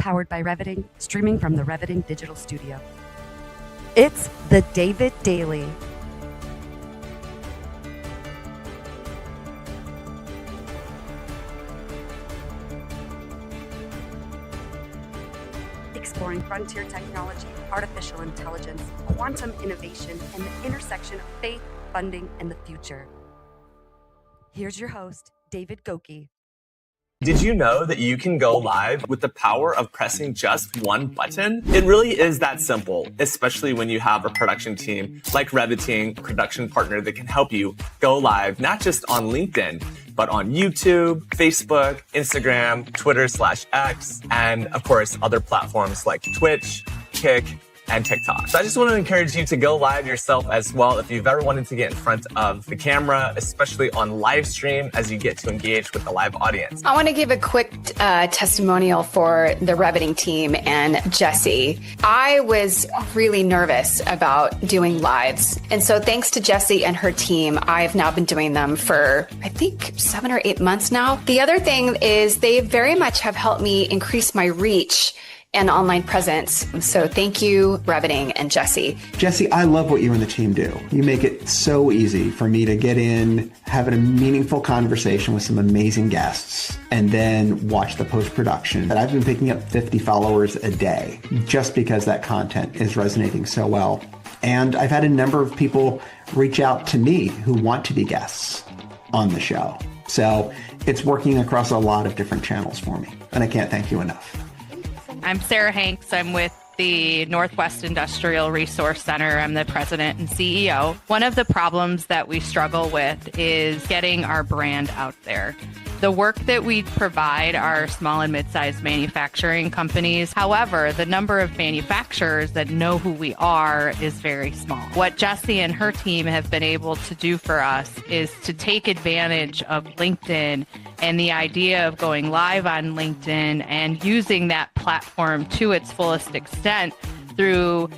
powered by Reviting, streaming from the Reviting Digital Studio. It's the David Daily. Exploring frontier technology, artificial intelligence, quantum innovation, and the intersection of faith, funding, and the future. Here's your host, David Goki. Did you know that you can go live with the power of pressing just one button? It really is that simple, especially when you have a production team like Reviting, a production partner that can help you go live, not just on LinkedIn, but on YouTube, Facebook, Instagram, Twitter/X, and of course, other platforms like Twitch, Kick, and TikTok. So I just want to encourage you to go live yourself as well if you've ever wanted to get in front of the camera, especially on live stream as you get to engage with the live audience. I want to give a quick testimonial for the Reviting team and Jesse. I was really nervous about doing lives. And so thanks to Jesse and her team, I've now been doing them for, I think, 7 or 8 months now. The other thing is they very much have helped me increase my reach and online presence. So thank you, Reviting and Jesse. Jesse, I love what you and the team do. You make it so easy for me to get in, have a meaningful conversation with some amazing guests, and then watch the post-production. But I've been picking up 50 followers a day just because that content is resonating so well. And I've had a number of people reach out to me who want to be guests on the show. So it's working across a lot of different channels for me. And I can't thank you enough. I'm Sarah Hanks. I'm with the Northwest Industrial Resource Center. I'm the president and CEO. One of the problems that we struggle with is getting our brand out there. The work that we provide are small and mid-sized manufacturing companies. However, the number of manufacturers that know who we are is very small. What Jessie and her team have been able to do for us is to take advantage of LinkedIn and the idea of going live on LinkedIn and using that platform to its fullest extent through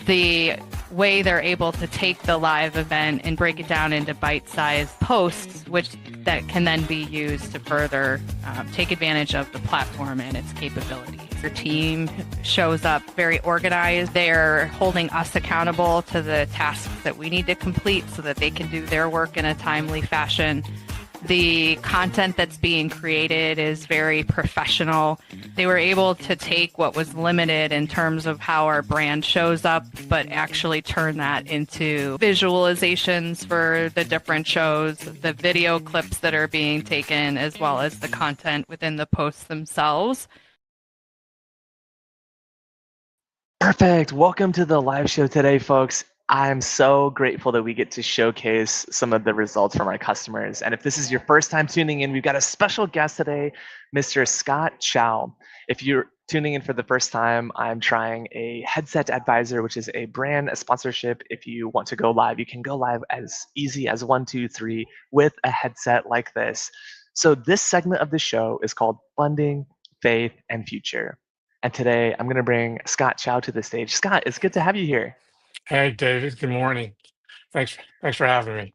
the way they're able to take the live event and break it down into bite-sized posts, which that can then be used to further take advantage of the platform and its capabilities. Your team shows up very organized. They're holding us accountable to the tasks that we need to complete so that they can do their work in a timely fashion. The content that's being created is very professional. They were able to take what was limited in terms of how our brand shows up, but actually turn that into visualizations for the different shows, the video clips that are being taken, as well as the content within the posts themselves. Perfect. Welcome to the live show today, folks. I'm so grateful that we get to showcase some of the results from our customers. And if this is your first time tuning in, we've got a special guest today, Mr. Scott Chou. If you're tuning in for the first time, I'm trying a headset advisor, which is a brand, a sponsorship. If you want to go live, you can go live as easy as 1, 2, 3 with a headset like this. So this segment of the show is called Funding, Faith, and Future. And today I'm going to bring Scott Chou to the stage. Scott, it's good to have you here. Hey, David. Good morning. Thanks for having me.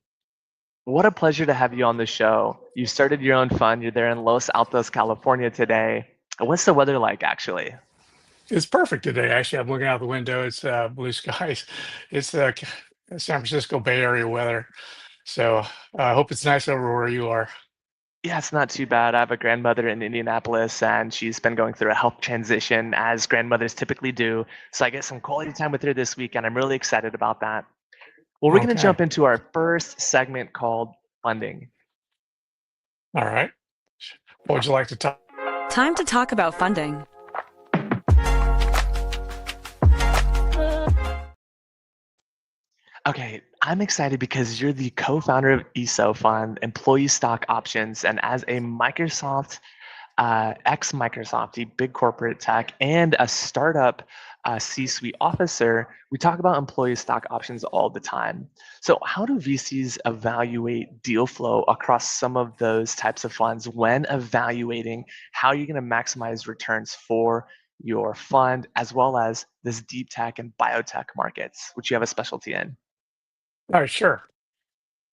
What a pleasure to have you on the show. You started your own fund. You're there in Los Altos, California today. What's the weather like, actually? It's perfect today. Actually, I'm looking out the window. It's blue skies. It's San Francisco Bay Area weather. So I hope it's nice over where you are. Yeah, it's not too bad. I have a grandmother in Indianapolis, and she's been going through a health transition, as grandmothers typically do. So I get some quality time with her this week, and I'm really excited about that. Well, we're going to jump into our first segment called Funding. All right. What would you like to talk? Time to talk about funding. Okay, I'm excited because you're the co-founder of ESO Fund, Employee Stock Options, and as a Microsoft, ex-Microsoft, a big corporate tech, and a startup C-suite officer, we talk about employee stock options all the time. So how do VCs evaluate deal flow across some of those types of funds when evaluating how you're going to maximize returns for your fund, as well as this deep tech and biotech markets, which you have a specialty in? All right, sure.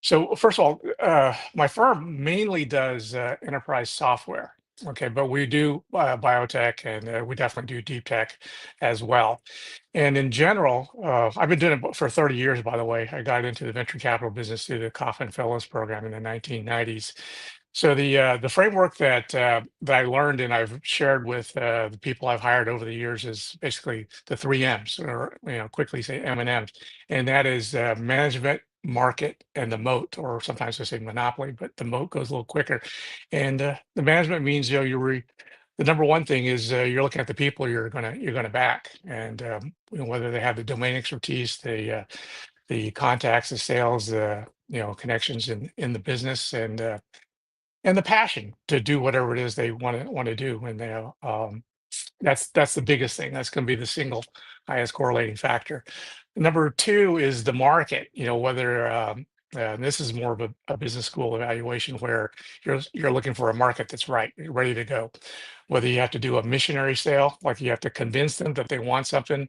So first of all, my firm mainly does enterprise software. Okay, but we do biotech, and we definitely do deep tech as well. And in general, I've been doing it for 30 years, by the way. I got into the venture capital business through the Kauffman Fellows program in the 1990s. So the framework that I learned and I've shared with the people I've hired over the years is basically the three M's, or quickly say M&Ms, and that is management, market, and the moat, or sometimes I say monopoly, but the moat goes a little quicker. And the management means, the number one thing is you're looking at the people you're gonna back, and whether they have the domain expertise, the contacts, the sales, the connections in the business, and the passion to do whatever it is they want to do. And that's the biggest thing. That's going to be the single highest correlating factor. Number two is the market. Whether this is more of a business school evaluation where you're looking for a market that's right, ready to go. Whether you have to do a missionary sale, like you have to convince them that they want something,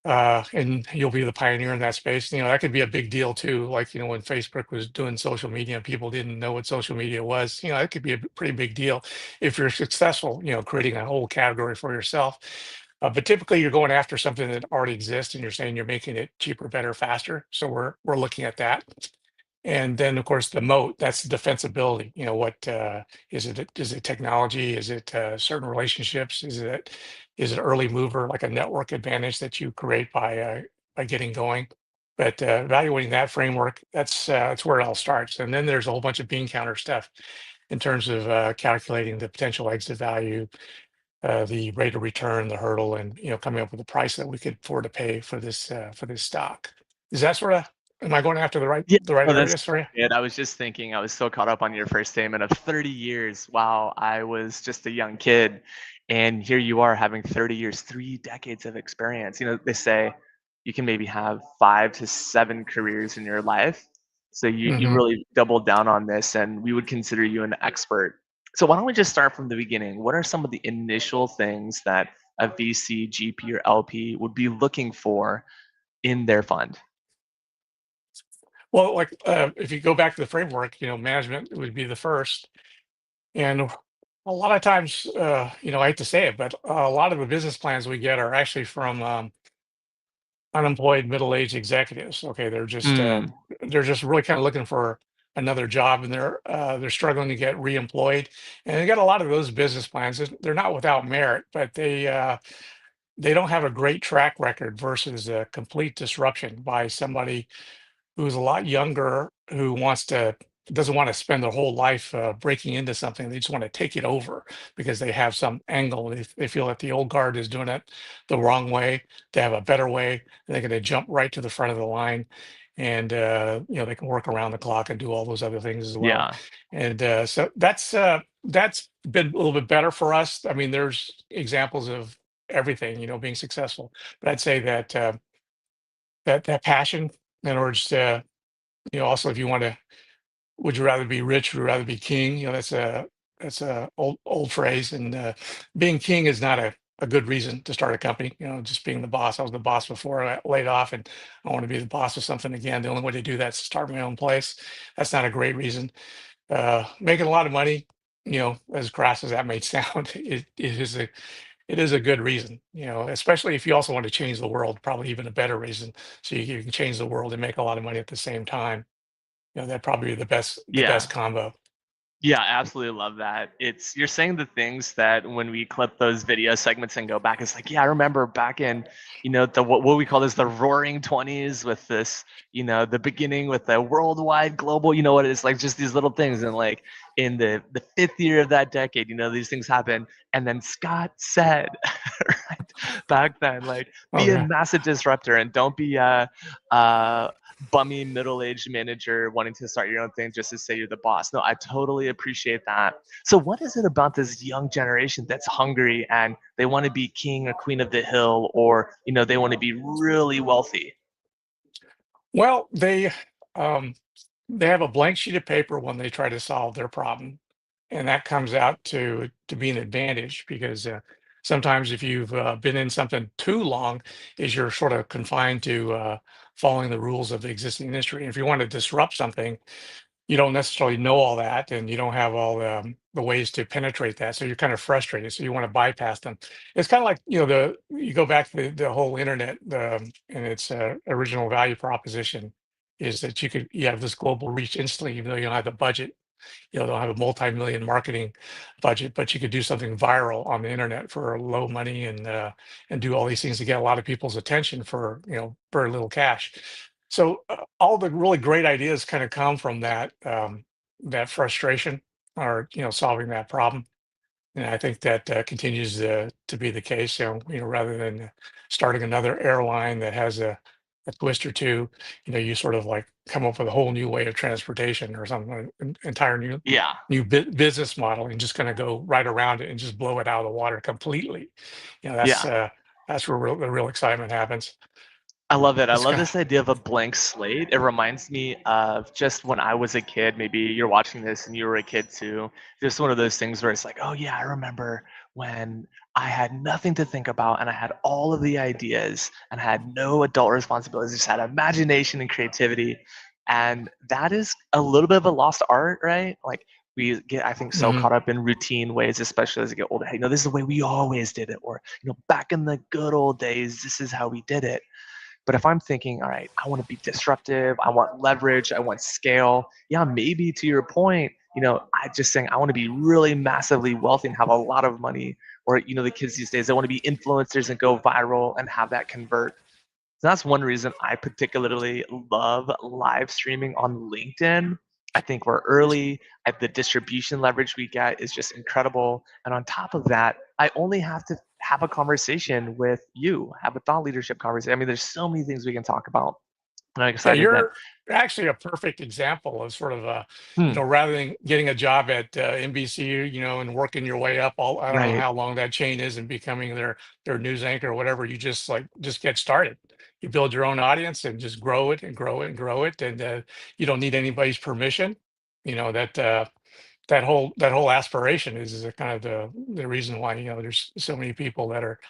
and you'll be the pioneer in that space. That could be a big deal too. Like, when Facebook was doing social media and people didn't know what social media was, it could be a pretty big deal if you're successful, creating a whole category for yourself. But typically you're going after something that already exists and you're saying you're making it cheaper, better, faster. So we're looking at that. And then, of course, the moat, that's defensibility. What is it? Is it technology? Is it certain relationships? Is it early mover, like a network advantage that you create by getting going? But evaluating that framework, that's where it all starts. And then there's a whole bunch of bean counter stuff in terms of calculating the potential exit value, the rate of return, the hurdle, and coming up with a price that we could afford to pay for this stock. Is that sort of, am I going after the right Yeah, the right no, that's areas for you? good. I was just thinking, I was so caught up on your first statement of 30 years. Wow, I was just a young kid. And here you are having 30 years, 3 decades of experience. They say you can maybe have 5 to 7 careers in your life. So you Hmm. really doubled down on this, and we would consider you an expert. So why don't we just start from the beginning? What are some of the initial things that a VC, GP, or LP would be looking for in their fund? Well, like if you go back to the framework, management would be the first. And a lot of times, I hate to say it, but a lot of the business plans we get are actually from unemployed middle-aged executives. Okay, Mm, they're just really kind of looking for another job, and they're struggling to get reemployed. And they got a lot of those business plans. They're not without merit, but they don't have a great track record versus a complete disruption by somebody who's a lot younger, who doesn't want to spend their whole life breaking into something. They just want to take it over because they have some angle. They feel that the old guard is doing it the wrong way. They have a better way. And they're going to jump right to the front of the line, and they can work around the clock and do all those other things as well. yeah. And so that's been a little bit better for us. I mean, there's examples of everything, being successful, but I'd say that that passion, in order to, also, if you want to, would you rather be rich, would you rather be king? That's a old phrase, and being king is not a good reason to start a company. Just being the boss. I was the boss before I got laid off, and I want to be the boss of something again. The only way to do that is to start my own place. That's not a great reason. Making a lot of money, as crass as that may sound, it is a good reason. Especially if you also want to change the world, probably even a better reason. So you can change the world and make a lot of money at the same time. That'd probably be the best Yeah. combo. Yeah, absolutely love that. You're saying the things that when we clip those video segments and go back, it's like, yeah, I remember back in, the what we call this the roaring 20s with this, the beginning with the worldwide global, what it is, like just these little things. And like in the fifth year of that decade, these things happen. And then Scott said, right back then, like, Oh be a yeah. massive disruptor and don't be a bummy middle-aged manager wanting to start your own thing just to say you're the boss. No, I totally appreciate that. So what is it about this young generation that's hungry and they want to be king or queen of the hill, or they want to be really wealthy? Well, um, they have a blank sheet of paper when they try to solve their problem, and that comes out to be an advantage because sometimes if you've been in something too long, is you're sort of confined to following the rules of the existing industry. And if you want to disrupt something, you don't necessarily know all that, and you don't have all the ways to penetrate that. So you're kind of frustrated. So you want to bypass them. It's kind of like, you go back to the whole internet, and its original value proposition is that you have this global reach instantly, even though you don't have the budget. Don't have a multi-million marketing budget, but you could do something viral on the internet for low money, and do all these things to get a lot of people's attention for very little cash. So all the really great ideas kind of come from that frustration, or solving that problem. And I think that continues to be the case. Rather than starting another airline that has a twist or two, you sort of like come up with a whole new way of transportation, or something, an entire Yeah. new business model, and just going to go right around it and just blow it out of the water completely. Yeah. That's where the real excitement happens. I love it. I It's love kind this idea of a blank slate. It reminds me of just when I was a kid. Maybe you're watching this and you were a kid too. Just one of those things where it's like, oh yeah, I remember when I had nothing to think about and I had all of the ideas and I had no adult responsibilities, just had imagination and creativity. And that is a little bit of a lost art, right? Like we get, I think, so Mhm. caught up in routine ways, especially as we get older. Hey, this is the way we always did it, or back in the good old days, this is how we did it. But if I'm thinking, all right, I want to be disruptive, I want leverage, I want scale. Yeah, maybe to your point, I just saying I want to be really massively wealthy and have a lot of money. Or, the kids these days, they want to be influencers and go viral and have that convert. So that's one reason I particularly love live streaming on LinkedIn. I think we're early. The distribution leverage we get is just incredible. And on top of that, I only have to have a conversation with you, have a thought leadership conversation. I mean, there's so many things we can talk about. And I'm Yeah, excited that, you're actually a perfect example of sort of hmm, rather than getting a job at NBC, and working your way up all, I don't know right. how long that chain is, and becoming their news anchor or whatever. You just get started. You build your own audience and just grow it and grow it and grow it, and you don't need anybody's permission. That whole aspiration is kind of the reason why there's so many people that are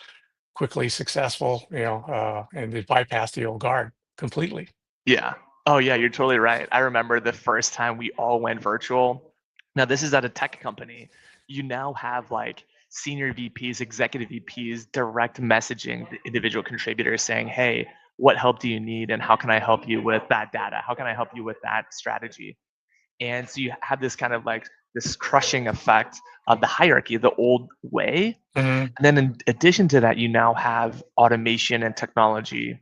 quickly successful, and they bypass the old guard completely. Yeah. Oh, yeah, you're totally right. I remember the first time we all went virtual. Now, this is at a tech company. You now have like senior VPs, executive VPs, direct messaging the individual contributors saying, hey, what help do you need? And how can I help you with that data? How can I help you with that strategy? And so you have this kind of like this crushing effect of the hierarchy, the old way. Mhm. And then in addition to that, you now have automation and technology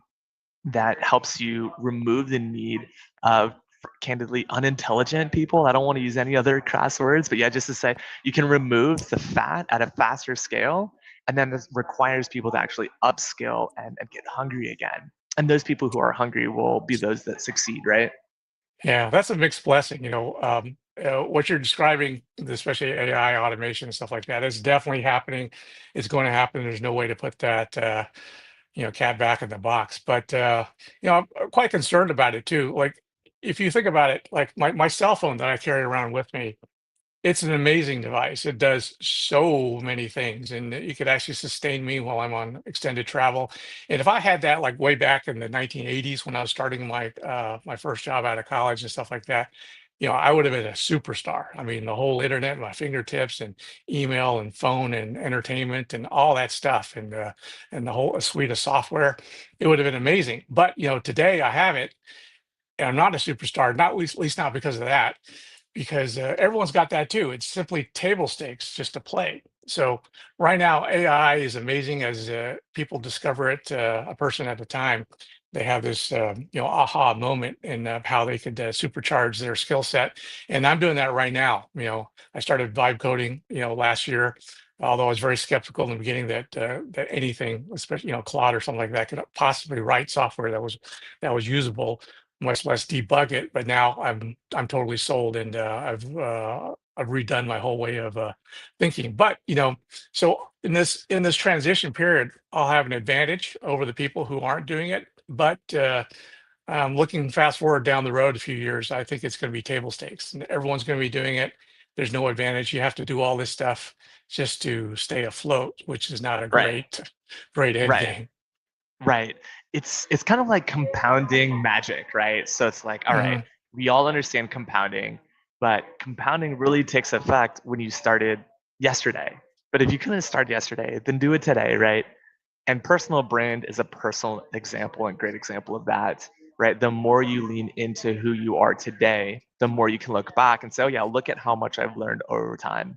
that helps you remove the need of candidly unintelligent people. I don't want to use any other crass words, but yeah, just to say you can remove the fat at a faster scale. And then this requires people to actually upskill and get hungry again. And those people who are hungry will be those that succeed, right? Yeah, that's a mixed blessing. What you're describing, especially AI automation and stuff like that, is definitely happening. It's going to happen. There's no way to put that, cat back in the box. But I'm quite concerned about it too. Like, if you think about it, like my cell phone that I carry around with me, it's an amazing device. It does so many things, and it could actually sustain me while I'm on extended travel. And if I had that like way back in the 1980s when I was starting my first job out of college and stuff like that, I would have been a superstar. I mean, the whole internet at my fingertips, and email and phone and entertainment and all that stuff, and the whole suite of software, it would have been amazing. But today I have it, and I'm not a superstar, not at least not because of that, because everyone's got that too. It's simply table stakes just to play. So right now, AI is amazing as people discover it, a person at a time. They have this, aha moment in how they could supercharge their skill set, and I'm doing that right now. I started vibe coding, last year. Although I was very skeptical in the beginning that anything, especially Claude or something like that, could possibly write software that was usable, much less debug it. But now I'm totally sold, and I've redone my whole way of thinking. But so in this transition period, I'll have an advantage over the people who aren't doing it. But looking fast forward down the road a few years, I think it's going to be table stakes, and everyone's going to be doing it. There's no advantage. You have to do all this stuff just to stay afloat, which is not a Right. great end Right. game. Right. It's kind of like compounding magic, right? So it's like, all right, Mhm. we all understand compounding. but compounding really takes effect when you started yesterday. But if you couldn't start yesterday, then do it today, right? And personal brand is a personal example and great example of that, right? The more you lean into who you are today, the more you can look back and say, oh yeah, look at how much I've learned over time.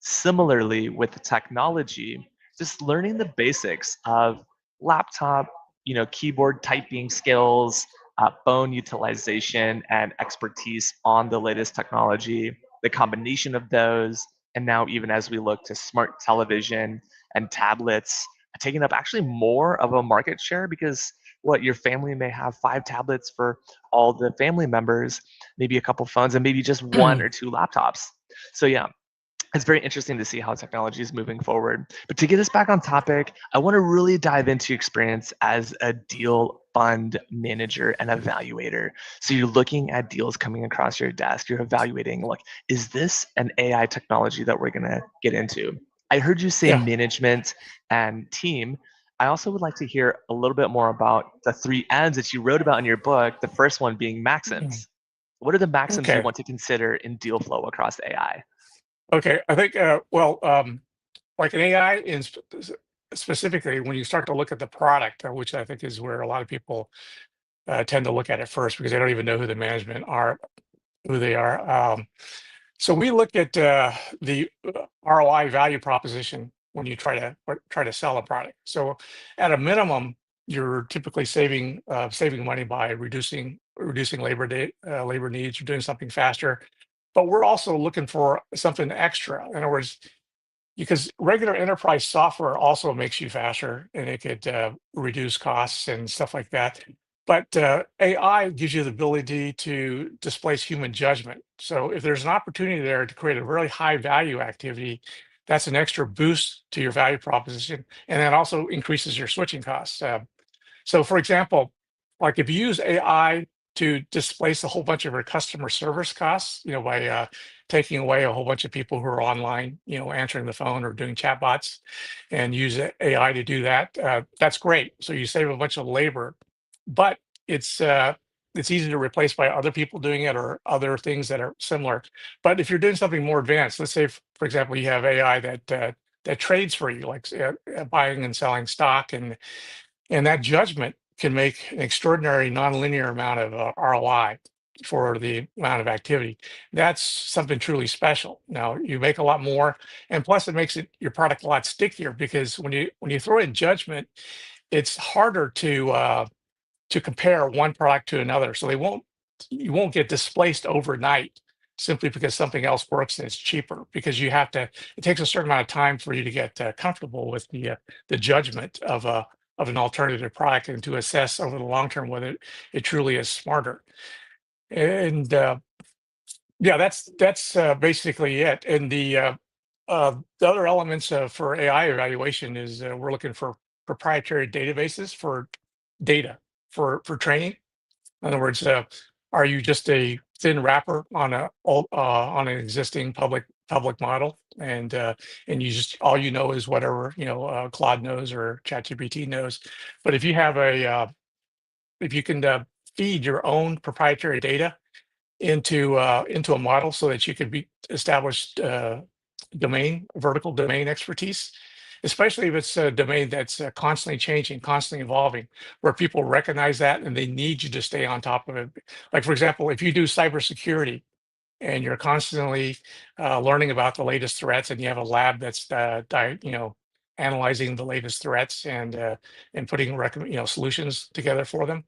Similarly, with technology, just learning the basics of laptop, keyboard typing skills, phone utilization, and expertise on the latest technology, the combination of those, and now even as we look to smart television and tablets, taking up actually more of a market share because what your family may have 5 tablets for all the family members, maybe a couple phones, and maybe just 1 or 2 laptops. So yeah, it's very interesting to see how technology is moving forward. But to get us back on topic, I want to really dive into your experience as a deal fund manager and evaluator. So you're looking at deals coming across your desk, you're evaluating, like, is this an AI technology that we're going to get into? I heard you say Yeah. management and team. I also would like to hear a little bit more about the 3 M's that you wrote about in your book, the first one being Maxims. What are the Maxims you Okay. want to consider in deal flow across AI? Okay. I think, like an AI specifically, when you start to look at the product, which I think is where a lot of people tend to look at it first because they don't even know who the management are, who they are. So we look at the ROI value proposition when you try to sell a product. So at a minimum, you're typically saving money by reducing labor needs. You're doing something faster, but we're also looking for something extra. In other words, because regular enterprise software also makes you faster and it could reduce costs and stuff like that. But AI gives you the ability to displace human judgment. So if there's an opportunity there to create a really high value activity, that's an extra boost to your value proposition. And that also increases your switching costs. So for example, like if you use AI to displace a whole bunch of your customer service costs, by taking away a whole bunch of people who are online, answering the phone or doing chatbots, and use AI to do that, that's great. So you save a bunch of labor, but it's uh, it's easy to replace by other people doing it or other things that are similar. But if you're doing something more advanced, let's say, for example, you have AI that trades for you, like buying and selling stock, and that judgment can make an extraordinary nonlinear amount of ROI for the amount of activity. That's something truly special. Now you make a lot more, and plus it makes your product a lot stickier because when you throw in judgment, it's harder to compare one product to another. So you won't get displaced overnight simply because something else works and it's cheaper because it takes a certain amount of time for you to get comfortable with the judgment of an alternative product and to assess over the long term whether it truly is smarter. And yeah, that's basically it. And the other elements for AI evaluation is we're looking for proprietary databases for data for training. In other words, are you just a thin wrapper on an existing public model, and you just all you know is whatever Claude knows or ChatGPT knows. But if you can feed your own proprietary data into a model so that you could be established vertical domain expertise, especially if it's a domain that's constantly changing, constantly evolving, where people recognize that and they need you to stay on top of it. Like, for example, if you do cybersecurity and you're constantly learning about the latest threats and you have a lab that's analyzing the latest threats and putting solutions together for them,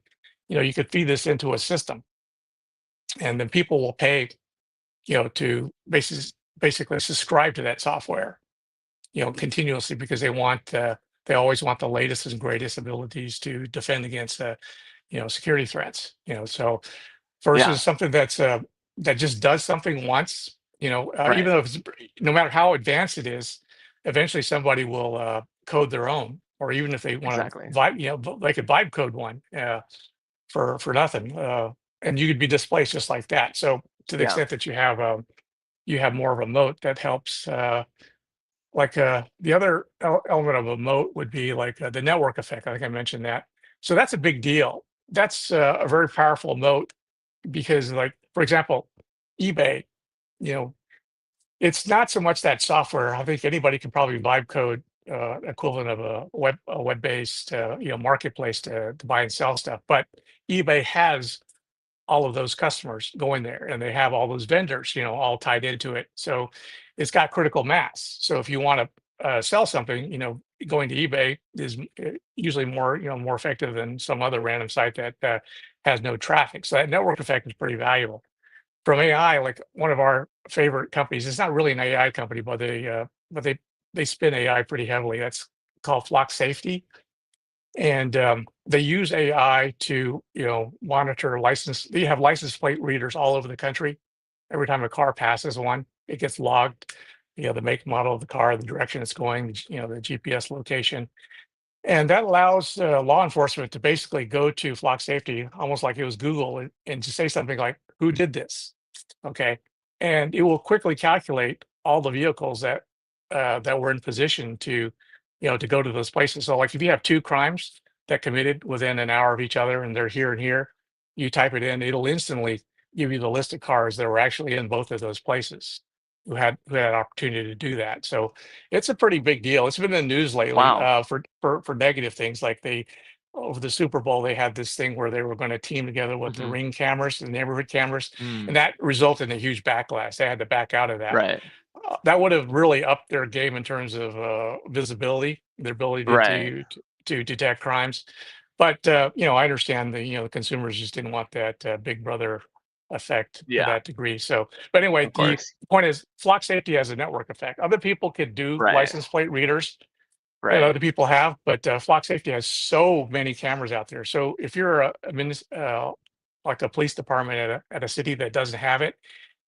you could feed this into a system and then people will pay to basically subscribe to that software continuously because they always want the latest and greatest abilities to defend against security threats. So Yeah, versus something that just does something once, right. even though no matter how advanced it is, eventually somebody will code their own, or even if they want to Exactly. vibe, they could vibe code one for nothing, and you could be displaced just like that. So to the Yeah. extent that you have more of a moat that helps. The other element of a moat would be like the network effect. I think I mentioned that. So that's a big deal. That's a very powerful moat because, like, for example, eBay. you know, it's not so much that software. I think anybody can probably vibe code equivalent of a web-based marketplace to buy and sell stuff. But eBay has all of those customers going there, and they have all those vendors, all tied into it. So it's got critical mass. So if you want to sell something, going to eBay is usually more effective than some other random site that has no traffic. So that network effect is pretty valuable. From AI, like one of our favorite companies, it's not really an AI company, but they spin AI pretty heavily. That's called Flock Safety, and they use AI to monitor license. They have license plate readers all over the country. Every time a car passes one, it gets logged. The make, model of the car, the direction it's going, the GPS location, and that allows law enforcement to basically go to Flock Safety, almost like it was Google, and to say something like, "Who did this?" Okay, and it will quickly calculate all the vehicles that were in position to go to those places. So, like, if you have two crimes that committed within an hour of each other, and they're here and here, you type it in, it'll instantly give you the list of cars that were actually in both of those places who had opportunity to do that. So it's a pretty big deal. It's been in the news lately Wow. for negative things. Like, they over the Super Bowl, they had this thing where they were going to team together with the Hmm. ring cameras, the neighborhood cameras, and Mm, that resulted in a huge backlash. They had to back out of that. right. That would have really upped their game in terms of visibility, their ability Right. to detect crimes. But I understand the consumers just didn't want that Big Brother effect to Yeah. that degree. So, but anyway, Of the course. point is, Flock Safety has a network effect. Other people could do Right. license plate readers, and Right. other people have, but Flock Safety has so many cameras out there. So if you're like a police department at a city that doesn't have it,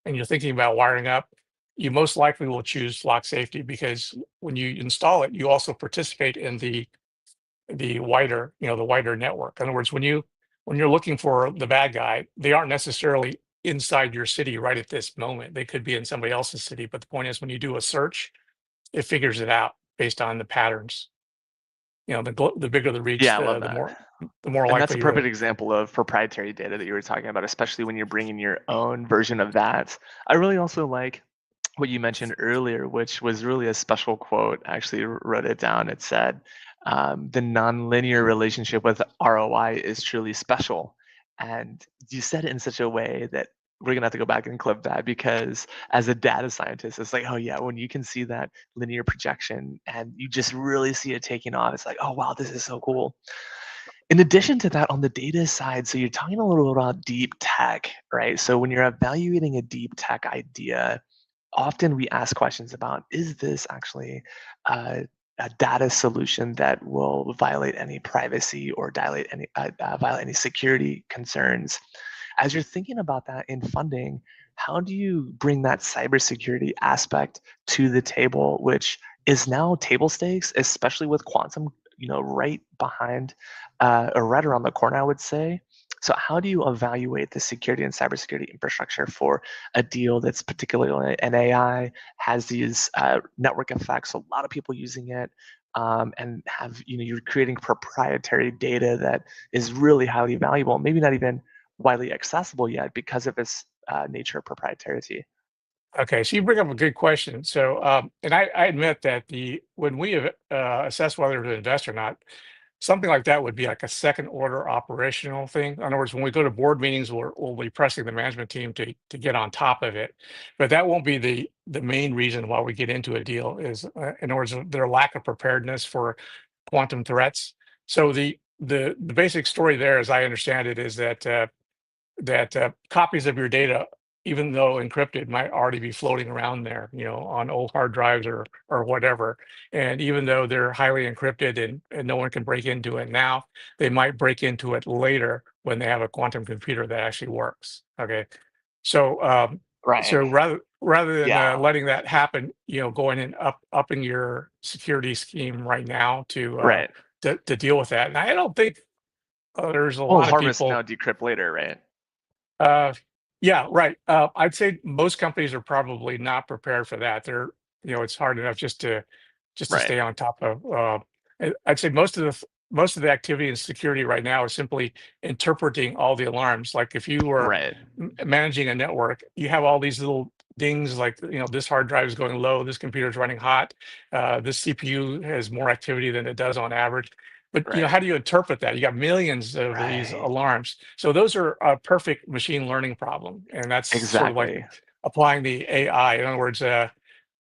and you're thinking about wiring up, you most likely will choose Flock Safety, because when you install it, you also participate in the wider network. In other words, when you're looking for the bad guy, they aren't necessarily inside your city right at this moment. They could be in somebody else's city. But the point is, when you do a search, it figures it out based on the patterns. The bigger the reach, Yeah, I love the that. more And that's a likely perfect example of proprietary data that you were talking about, especially when you're bringing your own version of that. I really also like what you mentioned earlier, which was really a special quote. I actually wrote it down. It said, the nonlinear relationship with ROI is truly special. And you said it in such a way that we're gonna have to go back and clip that, because as a data scientist, it's like, oh yeah, when you can see that linear projection and you just really see it taking off, it's like, oh wow, this is so cool. In addition to that, on the data side, so you're talking a little bit about deep tech, right? So when you're evaluating a deep tech idea, often we ask questions about, is this actually a data solution that will violate any privacy or violate any security concerns? As you're thinking about that in funding, how do you bring that cybersecurity aspect to the table, which is now table stakes, especially with quantum, right behind or right around the corner, I would say. So how do you evaluate the security and cybersecurity infrastructure for a deal that's particularly an AI, has these network effects, a lot of people using it, and you're creating proprietary data that is really highly valuable, maybe not even widely accessible yet because of its nature of proprietary. Okay, so you bring up a good question. So, and I admit that when we assess whether to invest or not, something like that would be like a second order operational thing. In other words, when we go to board meetings, we'll be pressing the management team to get on top of it, but that won't be the main reason why we get into a deal. Is in other words, their lack of preparedness for quantum threats. So the basic story there, as I understand it, is that copies of your data, even though encrypted, might already be floating around there, on old hard drives or whatever. And even though they're highly encrypted and no one can break into it now, they might break into it later when they have a quantum computer that actually works. Okay, so Right. rather than Yeah. letting that happen, going and upping your security scheme right now Right. to deal with that. And I don't think there's a Well, lot of harvest people. now, decrypt later, right? Uh, yeah, right. I'd say most companies are probably not prepared for that. It's hard enough just to Right. stay on top of. I'd say most of the activity in security right now is simply interpreting all the alarms. Like, if you were Right. managing a network, you have all these little dings like, this hard drive is going low, this computer is running hot, this CPU has more activity than it does on average. But Right. how do you interpret that? You got millions of these Right. alarms. So those are a perfect machine learning problem, and that's sort of like Exactly. applying the AI. In other words,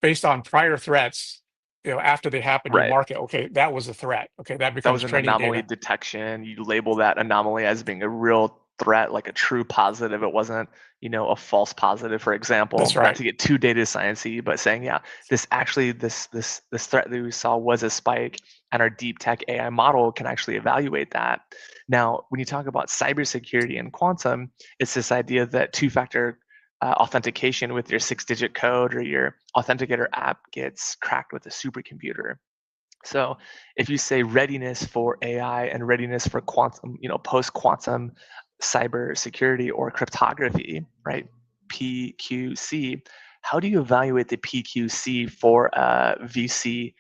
based on prior threats, after they happen, you Right. mark it. Okay, that was a threat. Okay, that That becomes was an training anomaly data. detection. You label that anomaly as being a real threat, like a true positive. It wasn't, a false positive, for example. That's Not right. to get too data sciencey, but saying, yeah, this threat that we saw was a spike, and our deep tech AI model can actually evaluate that. Now, when you talk about cybersecurity and quantum, it's this idea that two-factor authentication with your 6-digit code or your authenticator app gets cracked with a supercomputer. So if you say readiness for AI and readiness for quantum, post-quantum cyber security or cryptography, right? PQC. How do you evaluate the PQC for a VC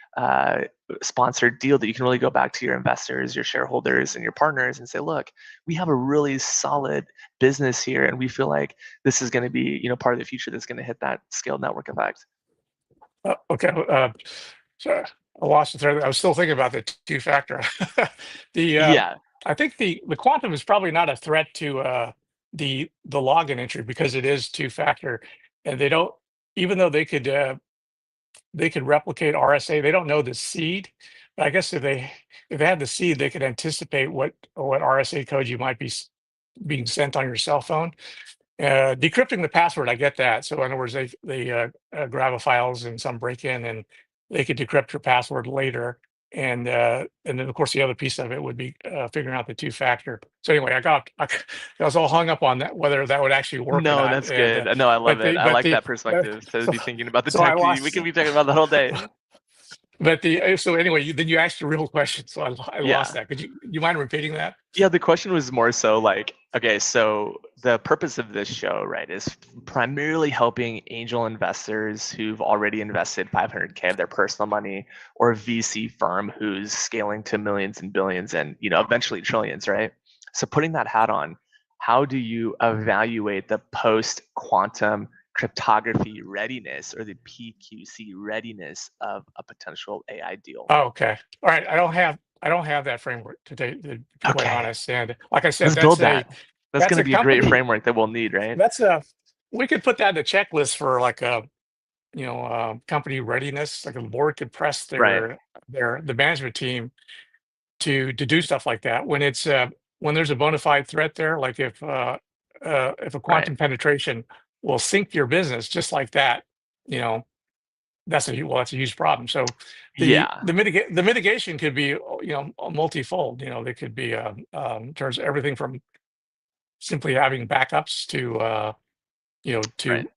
sponsored deal that you can really go back to your investors, your shareholders, and your partners and say, look, we have a really solid business here, and we feel like this is going to be, part of the future that's going to hit that scaled network effect. Okay. So I lost the thread. I was still thinking about the two-factor. the Yeah. I think the quantum is probably not a threat to the login entry because it is two-factor, and they don't, even though they could replicate RSA, they don't know the seed. But I guess if they had the seed, they could anticipate what RSA code you might be being sent on your cell phone. Decrypting the password, I get that. So in other words, grab a files and some break in, and they could decrypt your password later. And then of course the other piece of it would be figuring out the two-factor. So anyway, I was all hung up on that, whether that would actually work or No, not. that's And good. No, I love it. I like that but perspective to so be thinking about the so I tech. We lost. can be talking about the whole day. But so anyway, then you asked a real question, so I lost Yeah. that. You mind repeating that? Yeah, the question was more so like, okay, so the purpose of this show, right, is primarily helping angel investors who've already invested 500K of their personal money, or a VC firm who's scaling to millions and billions and, eventually trillions, right? So putting that hat on, how do you evaluate the post-quantum cryptography readiness, or the PQC readiness of a potential AI deal? Oh, okay. All right. I don't have that framework to be quite Okay, honest. And like I said, let's build that. That's that's going to a be a great company. framework that we'll need, right? That's a We could put that in the checklist for like a company readiness. Like a board could press Right. the management team to do stuff like that when there's a bona fide threat there. Like if a Right. quantum penetration will sink your business just like that, you know, that's a huge problem. So Yeah. the mitigation could be multifold. They could be in terms of everything from simply having backups to Right.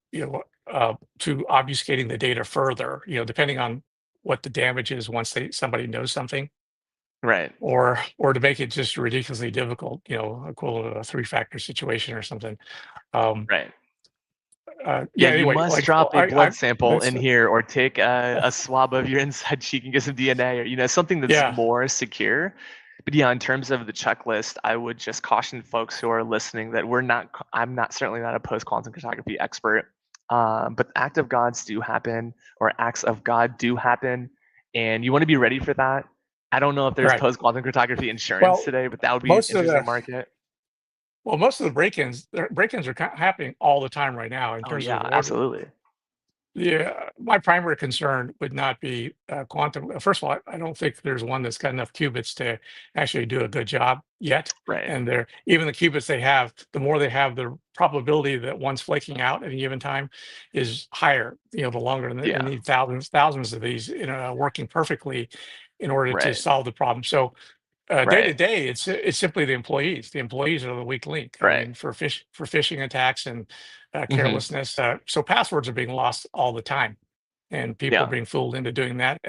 to obfuscating the data further. Depending on what the damage is once somebody knows something, Right. or to make it just ridiculously difficult. Equivalent of a three-factor situation or something. Um, Right. Yeah, yeah. you Anyway, must like drop a blood sample that's in here, or take a swab of your inside cheek and get some DNA, or something that's yeah. more secure. But yeah, in terms of the checklist, I would just caution folks who are listening that I'm not certainly not a post-quantum cryptography expert, but acts of gods do happen, or acts of God do happen, and you want to be ready for that. I don't know if there's Right. post-quantum cryptography insurance Well, today, but that would be an most of interesting the market. most of the break-ins are happening all the time right now in Oh terms of yeah, what. absolutely. Yeah, my primary concern would not be quantum. First of all, I don't think there's one that's got enough qubits to actually do a good job yet. Right. And even the qubits they have, the more they have, the probability that one's flaking out at any given time is higher. The longer, and they Yeah. need thousands of these, working perfectly in order to Right. solve the problem. So day to Right. day, day, it's simply the employees. The employees are the weak link. I Right. mean, for phishing attacks and Hmm. carelessness. So passwords are being lost all the time, and people are Yeah. being fooled into doing that.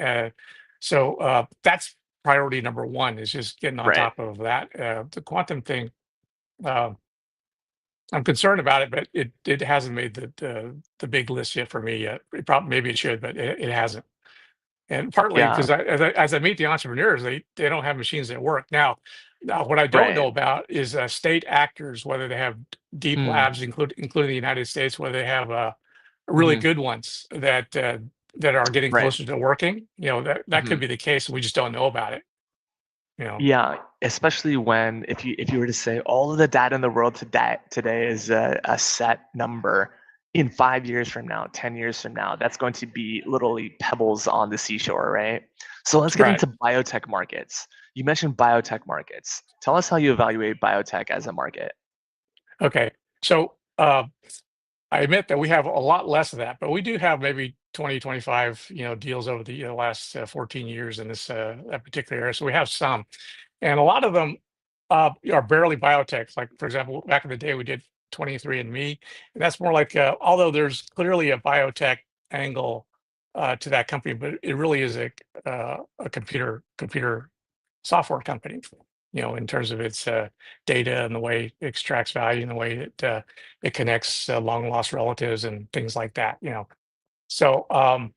So that's priority number one, is just getting on Right. top of that. The quantum thing, uh, I'm concerned about it, but it hasn't made the big list yet for me yet. Maybe it should, but it hasn't. And partly Yeah. because as I meet the entrepreneurs, they don't have machines that work. Now what I don't Right. know about is state actors, whether they have deep Mm. labs, including the United States, whether they have really good ones that are getting Right. closer to working. That could be the case. We just don't know about it. Yeah, especially when if you were to say all of the data in the world today is a set number, in 5 years from now, 10 years from now, that's going to be literally pebbles on the seashore, right? So let's get Right. into biotech markets. You mentioned biotech markets. Tell us how you evaluate biotech as a market. Okay. So I admit that we have a lot less of that, but we do have maybe 20, 25, deals over the last 14 years in this that particular area. So we have some, and a lot of them are barely biotech. Like for example, back in the day, we did 23andMe, and that's more like although there's clearly a biotech angle to that company, but it really is a computer software company, in terms of its data and the way it extracts value and the way it connects long lost relatives and things like that. So,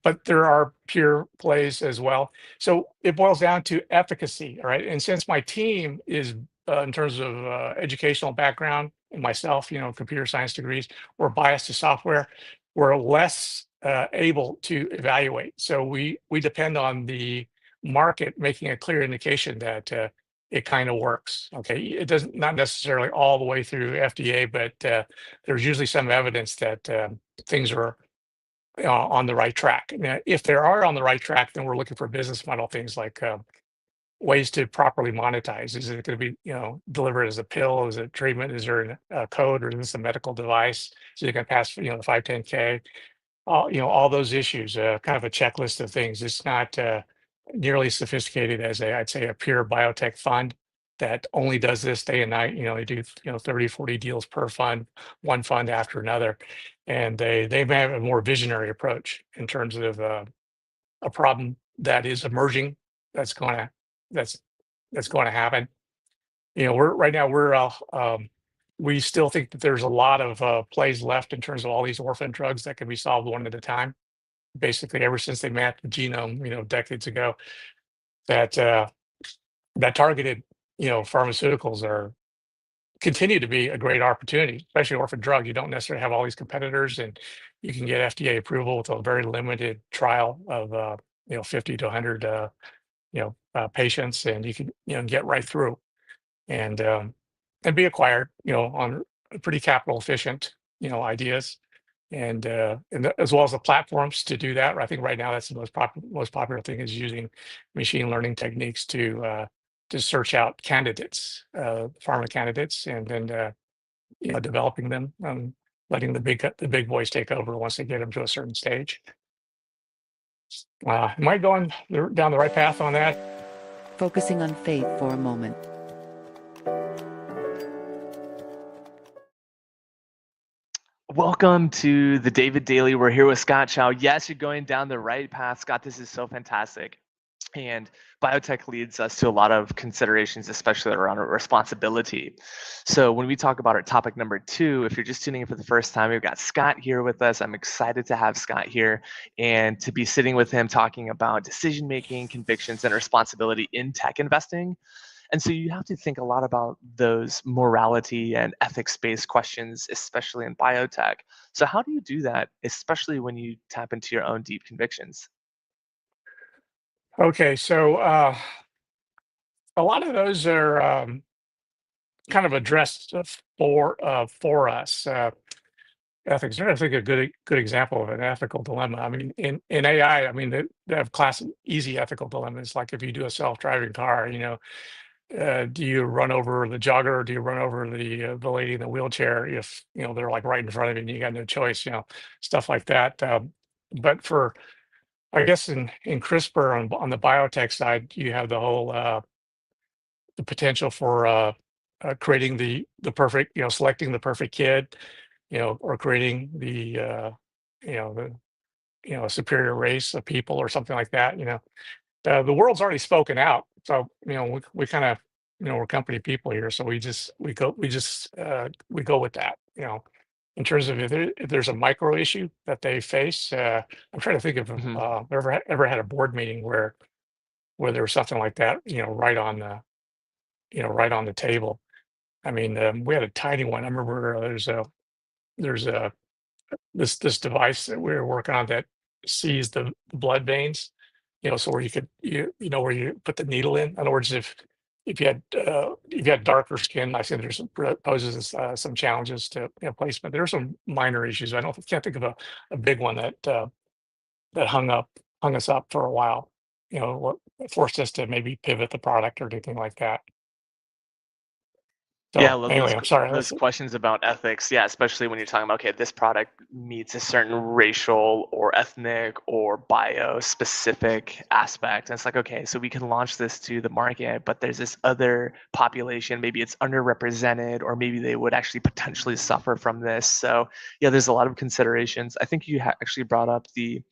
but there are pure plays as well. So it boils down to efficacy, all right? And since my team is, in terms of educational background, and myself, computer science degrees, we're biased to software. We're less able to evaluate. So we depend on the market making a clear indication that it kind of works. Okay, it doesn't not necessarily all the way through FDA, but there's usually some evidence that things are on the right track. Now, if they are on the right track, then we're looking for business model things like ways to properly monetize. Is it going to be, delivered as a pill? Is it treatment? Is there a code, or is this a medical device? So you can pass, the 510K. All those issues, kind of a checklist of things. It's not nearly sophisticated as I'd say a pure biotech fund that only does this day and night. They do 30, 40 deals per fund, one fund after another, and they may have a more visionary approach in terms of a problem that is emerging that's going to that's that's going to happen. We're right now we still think that there's a lot of plays left in terms of all these orphan drugs that can be solved one at a time. Basically, ever since they mapped the genome, decades ago, that that targeted, pharmaceuticals are continue to be a great opportunity, especially orphan drug. You don't necessarily have all these competitors, and you can get FDA approval with a very limited trial of 50 to 100 patients, and you can get right through and be acquired, on pretty capital efficient, ideas, as well as the platforms to do that. I think right now that's the most popular thing is using machine learning techniques to search out candidates, pharma candidates, and then developing them, letting the big boys take over once they get them to a certain stage. Am I going down the right path on that? Focusing on faith for a moment. Welcome to the David Daily. We're here with Scott Chou. Yes, you're going down the right path, Scott. This is so fantastic. And biotech leads us to a lot of considerations, especially around responsibility. So when we talk about our topic number 2, if you're just tuning in for the first time, we've got Scott here with us. I'm excited to have Scott here and to be sitting with him talking about decision-making, convictions, and responsibility in tech investing. And so you have to think a lot about those morality and ethics-based questions, especially in biotech. So how do you do that, especially when you tap into your own deep convictions? Okay, so a lot of those are kind of addressed for us. Ethics. I think a good example of an ethical dilemma. I mean, in AI, I mean they have classic easy ethical dilemmas. Like if you do a self-driving car, do you run over the jogger or do you run over the lady in the wheelchair if they're like right in front of you and you got no choice, stuff like that. But for I guess in CRISPR on the biotech side, you have the whole the potential for creating the perfect, selecting the perfect kid, or creating you know, the a superior race of people or something like that. The world's already spoken out, so we kind of we're company people here, so we go with that. In terms of if there's a micro issue that they face, I'm trying to think of Mhm. ever had a board meeting where there was something like that, right on the table. I mean, we had a tiny one. I remember there's a this device that we're working on that sees the blood veins, so where you could where you put the needle in. In other words, if you had darker skin, I think there's poses some challenges to placement. There are some minor issues. Can't think of a big one that hung us up for a while. What forced us to maybe pivot the product or anything like that. Yeah, I So love anyway, I'm sorry. those questions about ethics. Yeah, especially when you're talking about, okay, this product meets a certain racial or ethnic or bio specific aspect. And it's like, okay, so we can launch this to the market, but there's this other population, maybe it's underrepresented, or maybe they would actually potentially suffer from this. So yeah, there's a lot of considerations. I think you actually brought up the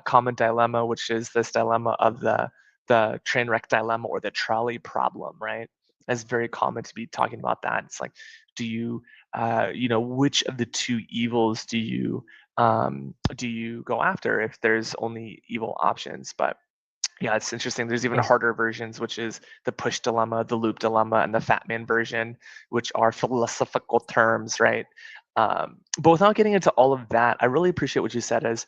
common dilemma, which is this dilemma of the train wreck dilemma or the trolley problem, right? It's very common to be talking about that. It's like, do you, which of the two evils do you go after if there's only evil options? But yeah, it's interesting. There's even harder versions, which is the push dilemma, the loop dilemma, and the fat man version, which are philosophical terms, right? But without getting into all of that, I really appreciate what you said as,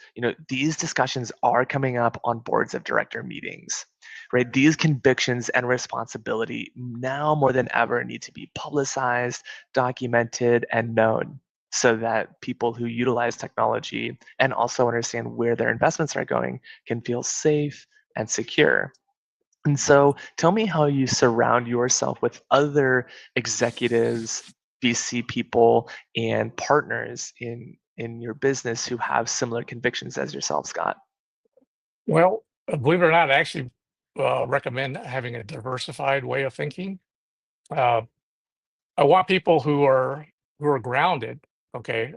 these discussions are coming up on boards of director meetings, right? These convictions and responsibility now more than ever need to be publicized, documented, and known so that people who utilize technology and also understand where their investments are going can feel safe and secure. And so tell me how you surround yourself with other executives, VC people, and partners in your business who have similar convictions as yourself, Scott. Well, believe it or not, I actually recommend having a diversified way of thinking. Uh, I want people who are grounded, okay,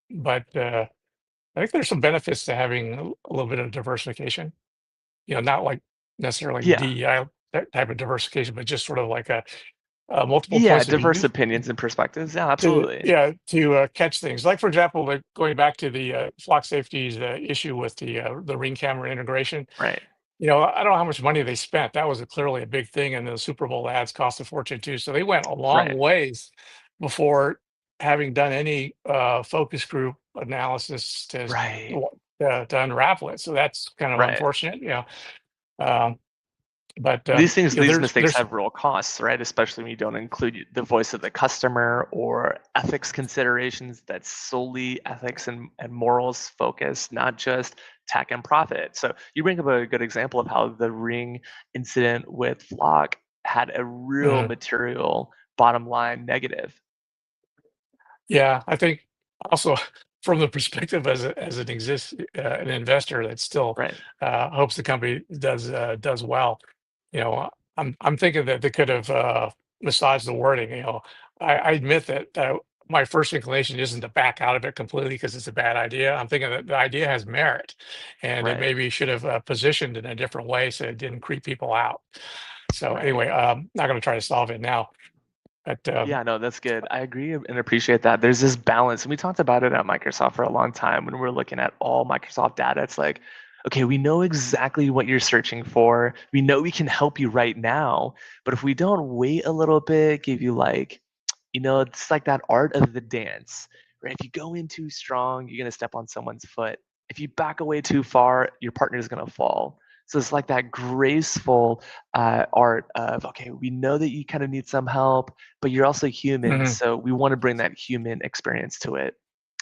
but I think there's some benefits to having a little bit of diversification. Not like necessarily Yeah. DEI type of diversification, but just sort of like a multiple Yeah, points of view diverse opinions and perspectives. Yeah, to absolutely. catch things. Like for example, like going back to the flock safety's issue with the ring camera integration. Right. I don't know how much money they spent. That was clearly a big thing, and the Super Bowl ads cost a fortune too. So they went a long Right. ways before having done any focus group analysis Right. to unravel it. So that's kind of Right. unfortunate. Um, but These mistakes there's have real costs, right? Especially when you don't include the voice of the customer or ethics considerations that's solely ethics and morals focused, not just tech and profit. So you bring up a good example of how the Ring incident with Flock had a real mhm. material bottom line negative. Yeah, I think also from the perspective an investor that still Right. hopes the company does well. I'm thinking that they could have massaged the wording. I admit that my first inclination isn't to back out of it completely because it's a bad idea. I'm thinking that the idea has merit, and it Right. maybe should have positioned in a different way so it didn't creep people out. So Right. anyway, not going to try to solve it now, but Yeah, no, that's good. I agree and appreciate that. There's this balance, and we talked about it at Microsoft for a long time when we're looking at all Microsoft data. It's like, okay, we know exactly what you're searching for. We know we can help you right now, but if we don't wait a little bit, give you like, it's like that art of the dance, right? If you go in too strong, you're gonna step on someone's foot. If you back away too far, your partner's gonna fall. So it's like that graceful art of, okay, we know that you kind of need some help, but you're also human, mhm. so we want to bring that human experience to it.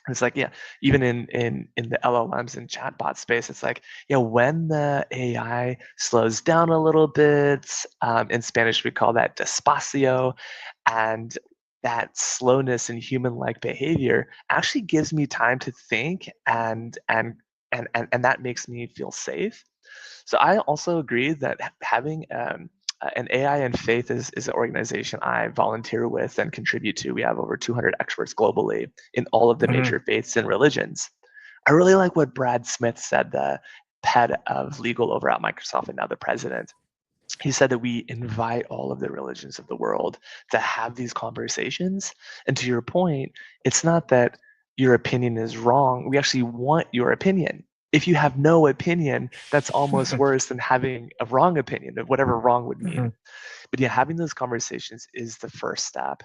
And it's like, yeah, even in the LLMs and chatbot space, it's like, yeah, when the AI slows down a little bit, in Spanish we call that despacio, and that slowness and human-like behavior actually gives me time to think, and that makes me feel safe. So I also agree that having an AI and Faith is an organization I volunteer with and contribute to. We have over 200 experts globally in all of the Mhm. major faiths and religions. I really like what Brad Smith said, the head of legal over at Microsoft and now the president. He said that we invite all of the religions of the world to have these conversations. And to your point, it's not that your opinion is wrong. We actually want your opinion. If you have no opinion, that's almost worse than having a wrong opinion of whatever wrong would mean. Mhm. But yeah, having those conversations is the first step.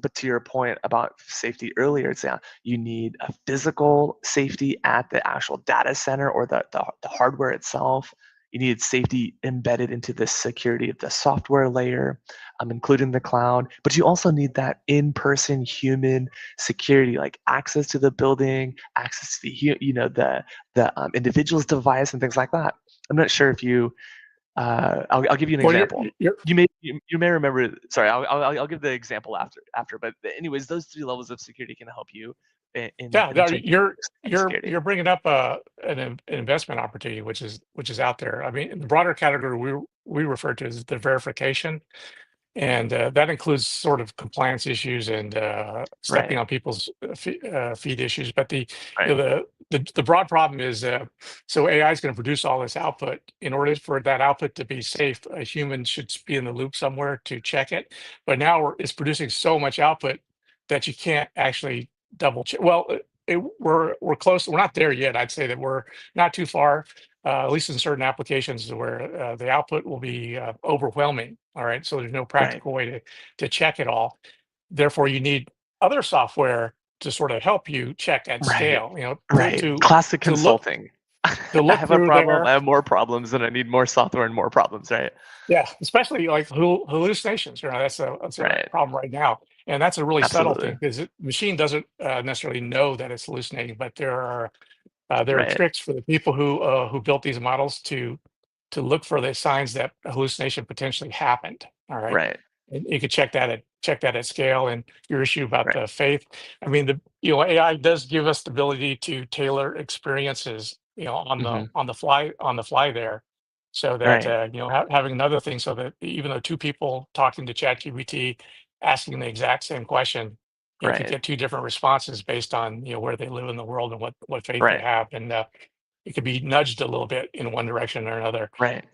But to your point about safety earlier, it's you need a physical safety at the actual data center or the hardware itself. You need safety embedded into the security of the software layer, including the cloud. But you also need that in-person human security, like access to the building, access to the individual's device, and things like that. I'm not sure if you. I'll give you an Well, example. you're You may remember. Sorry, I'll give the example after. But anyways, those 3 levels of security can help you in yeah, no, terms of security. you're bringing up an investment opportunity, which is out there. I mean, in the broader category we refer to as the verification. And that includes sort of compliance issues and stepping Right. on people's feed issues. But Right. the broad problem is so AI is going to produce all this output. In order for that output to be safe, a human should be in the loop somewhere to check it. But now it's producing so much output that you can't actually double check. Well, we're close. We're not there yet. I'd say that we're not too far. At least in certain applications where the output will be overwhelming. All right, so there's no Right. practical way to check it all. Therefore, you need other software to sort of help you check at Right. scale. You know, Right. Classic to look consulting. to I look have a through problem. there. I have more problems, and I need more software and more problems. Right. Yeah, especially like hallucinations. You know, that's a Right. problem right now, and that's a really subtle Absolutely. thing because the machine doesn't necessarily know that it's hallucinating, but there are Right. tricks for the people who built these models to look for the signs that a hallucination potentially happened. All right, Right. and you could check that at scale. And your issue about Right. the faith, I mean, AI does give us the ability to tailor experiences, Hmm. on the fly there, so that Right. having another thing, so that even though two people talking to ChatGPT asking the exact same question, could Right. get two different responses based on where they live in the world and what faith they Right. have, and it could be nudged a little bit in one direction or another. Right.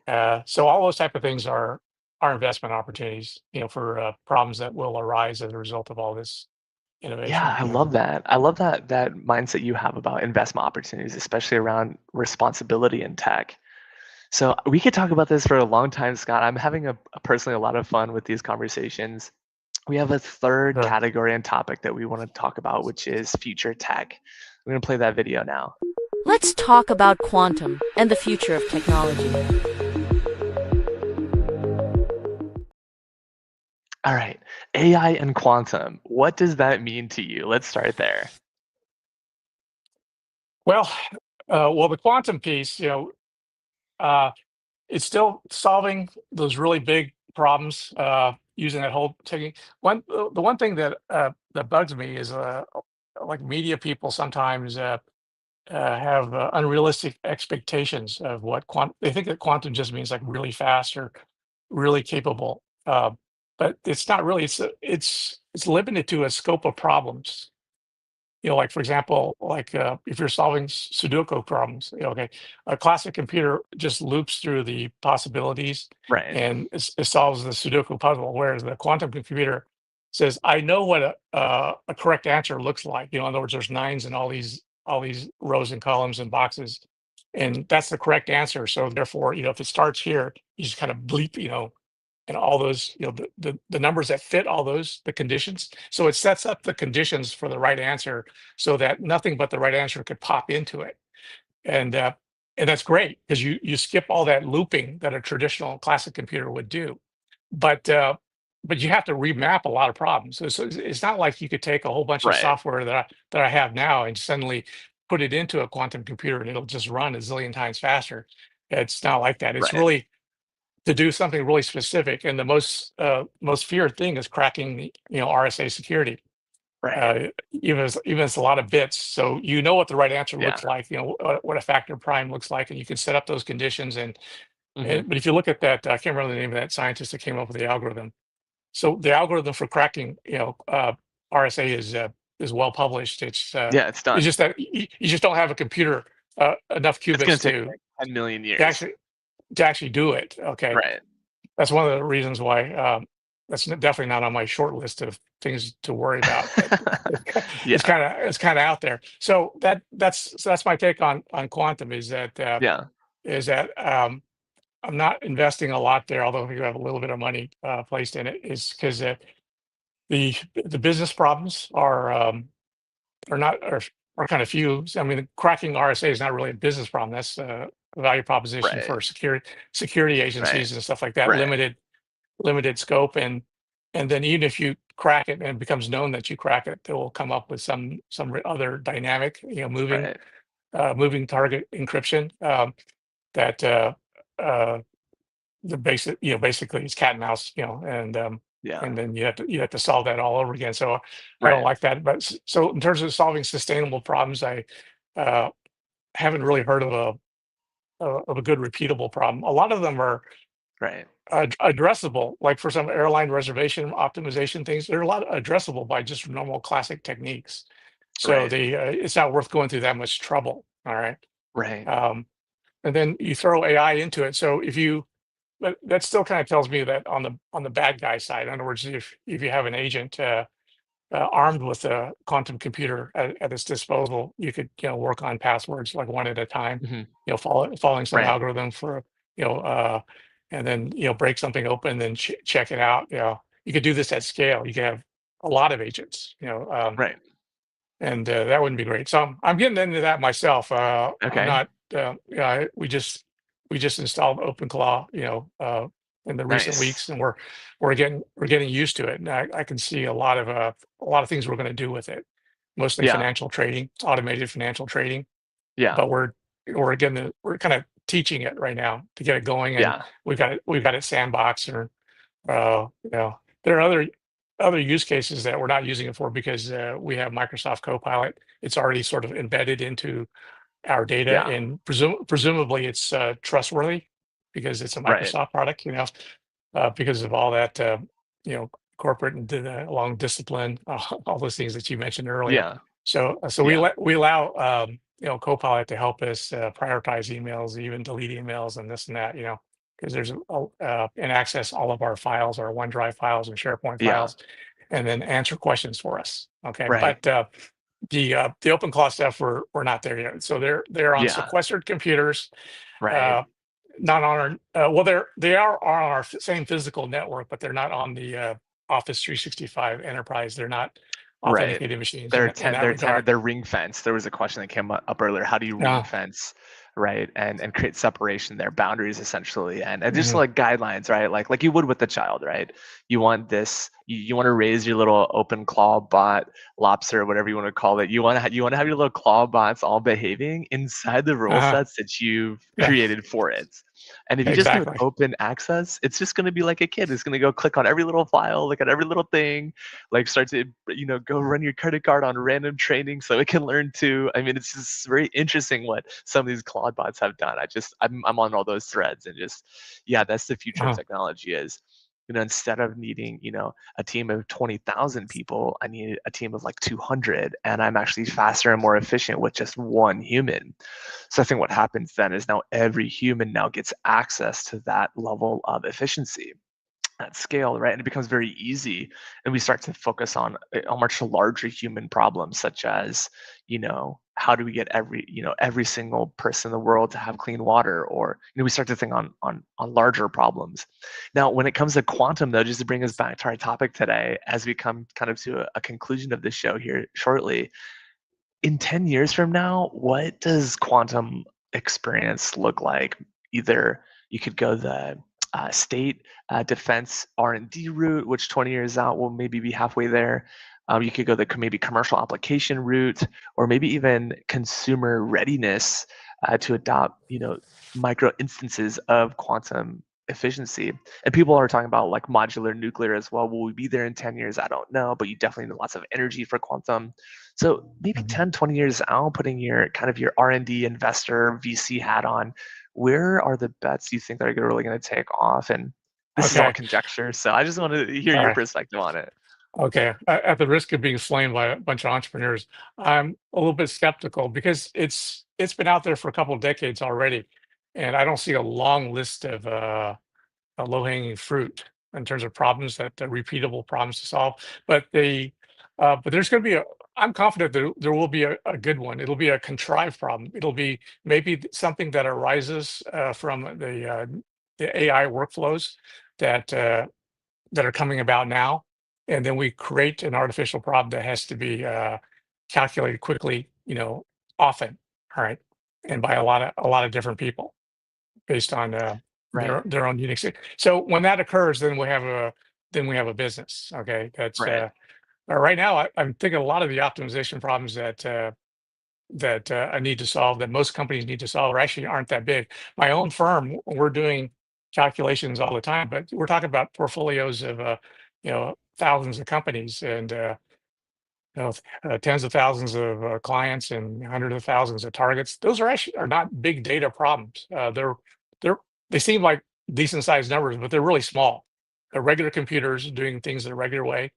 So all those type of things are investment opportunities, for problems that will arise as a result of all this Yeah, innovation. I love that. I love that mindset you have about investment opportunities, especially around responsibility in tech. So we could talk about this for a long time, Scott. I'm having personally a lot of fun with these conversations. We have a third Sure. category and topic that we want to talk about, which is future tech. I'm going to play that video now. Let's talk about quantum and the future of technology. All right, AI and quantum. What does that mean to you? Let's start there. Well, the quantum piece, uh, it's still solving those really big problems using that whole technique. The one thing that bugs me is like media people sometimes have unrealistic expectations of what quantum. They think that quantum just means like really fast or really capable, but it's not really. It's limited to a scope of problems. Like for example, like if you're solving Sudoku problems, okay, a classic computer just loops through the possibilities Right. and it solves the Sudoku puzzle, whereas the quantum computer says, "I know what a correct answer looks like." In other words, there's nines and all these rows and columns and boxes, and that's the correct answer. So therefore, if it starts here, you just kind of bleep, and all those, the numbers that fit all those, the conditions. So it sets up the conditions for the right answer so that nothing but the right answer could pop into it. And that's great because you skip all that looping that a traditional classic computer would do. But you have to remap a lot of problems. So it's not like you could take a whole bunch of Right. software that I have now and suddenly put it into a quantum computer and it'll just run a zillion times faster. It's not like that. It's Right. really to do something really specific. And the most feared thing is cracking the RSA security. Right. Even it's a lot of bits, so what the right answer Yeah. looks like. What a factor prime looks like, and you can set up those conditions. Hmm. But if you look at that, I can't remember the name of that scientist that came up with the algorithm. So the algorithm for cracking RSA is well published. Yeah, it's It's done. just that you just don't have a computer enough It's going qubits to take to like 10 million to years. actually to actually do it. Okay, Right. that's one of the reasons why that's definitely not on my short list of things to worry about. But Yeah. it's kind of out there. So that's my take on quantum is that Yeah. I'm not investing a lot there, although we have a little bit of money placed in it. Is because The business problems are not are kind of few. I mean, cracking RSA is not really a business problem. That's a value proposition Right. for security Right. agencies and stuff like that. Right. Limited scope, and then even if you crack it and it becomes known that you crack it, they will come up with some other dynamic, Right. moving target encryption that uh, the basic, basically it's cat and mouse, Yeah. and then you have to solve that all over again. So I don't Right. like that. But so in terms of solving sustainable problems, I uh, haven't really heard of a good repeatable problem. A lot of them are Right. addressable, like for some airline reservation optimization things. They're a lot addressable by just normal classic techniques. So Right. the it's not worth going through that much trouble. All right. Right. Um, and then you throw AI into it. So but that still kind of tells me that on the bad guy side, in other words, if you have an agent armed with a quantum computer at its disposal, you could work on passwords like one at a time, Hmm. following some Right. algorithm for you know uh, and then break something open, then check it out. You could do this at scale. You could have a lot of agents. Right. And that wouldn't be great. So I'm getting into that myself. I'm Okay. not. We just installed OpenClaw, in the recent Nice. weeks, and we're getting used to it. And I can see a lot of things we're going to do with it, mostly Yeah. financial trading, automated financial trading. Yeah. But we're kind of teaching it right now to get it going, and Yeah. we've got it sandboxed, or there are other use cases that we're not using it for because we have Microsoft Copilot. It's already sort of embedded into our data, Yeah. and presumably it's trustworthy because it's a Right. Microsoft product, because of all that, you know, corporate and along discipline, all those things that you mentioned earlier. Yeah. So Yeah. we allow Copilot to help us prioritize emails, even delete emails, and this and that, because there's and access all of our files, our OneDrive files and SharePoint Yeah. files, and then answer questions for us. Okay, Right. but the OpenClaw stuff, we're not there yet. So they're on Yeah. sequestered computers, Right. uh, not on our well, they are on our same physical network, but they're not on the Office 365 Enterprise. They're not Right. authenticated machines in that regard. They're ring fence. There was a question that came up earlier. How do you ring Yeah. fence, right? And create separation there, boundaries essentially, and just Mhm. like guidelines, right? Like you would with the child, right? You want this, you want to raise your little open claw bot, lobster, whatever you want to call it. You want to have your little claw bots all behaving inside the rule Uh-huh. sets that you've Yeah. created for it. And if you just give it Exactly. open access, it's just going to be like a kid. It's going to go click on every little file, look at every little thing, like start to go run your credit card on random training so it can learn too. I mean, it's just very interesting what some of these Claude bots have done. I'm on all those threads, and just, yeah, that's the future of Uh-huh. technology. Is instead of needing a team of 20,000 people, I need a team of like 200, and I'm actually faster and more efficient with just one human. So I think what happens then is now every human now gets access to that level of efficiency at scale, right? And it becomes very easy, and we start to focus on a much larger human problems, such as, how do we get every single person in the world to have clean water, or we start to think on larger problems. Now, when it comes to quantum, though, just to bring us back to our topic today, as we come kind of to a conclusion of this show here shortly, in 10 years from now, what does quantum experience look like? Either you could go the state defense R&D route, which 20 years out will maybe be halfway there. You could go the maybe commercial application route, or maybe even consumer readiness to adopt, micro instances of quantum efficiency. And people are talking about like modular nuclear as well. Will we be there in 10 years? I don't know, but you definitely need lots of energy for quantum. So maybe Mhm. 10, 20 years out, putting your kind of your R&D investor VC hat on, where are the bets you think that are really going to take off? And this is all Okay. conjecture, so I just want to hear All your right. perspective on it. Okay. At the risk of being slain by a bunch of entrepreneurs, I'm a little bit skeptical because it's been out there for a couple of decades already, and I don't see a long list of low-hanging fruit in terms of problems that repeatable problems to solve. But there's going to be I'm confident there will be a good one. It'll be a contrived problem. It'll be maybe something that arises from the AI workflows that that are coming about now. and then we create an artificial problem that has to be calculated quickly, often, all right, and by a lot of different people based on Right. their own unique. So when that occurs, then we have a business. Okay, that's Right. right now. I'm thinking a lot of the optimization problems that I need to solve, that most companies need to solve, or actually aren't that big. My own firm, we're doing calculations all the time, but we're talking about portfolios of thousands of companies and tens of thousands of clients and hundreds of thousands of targets. Those are not big data problems. They seem like decent sized numbers, but they're really small. Regular computers doing things the regular way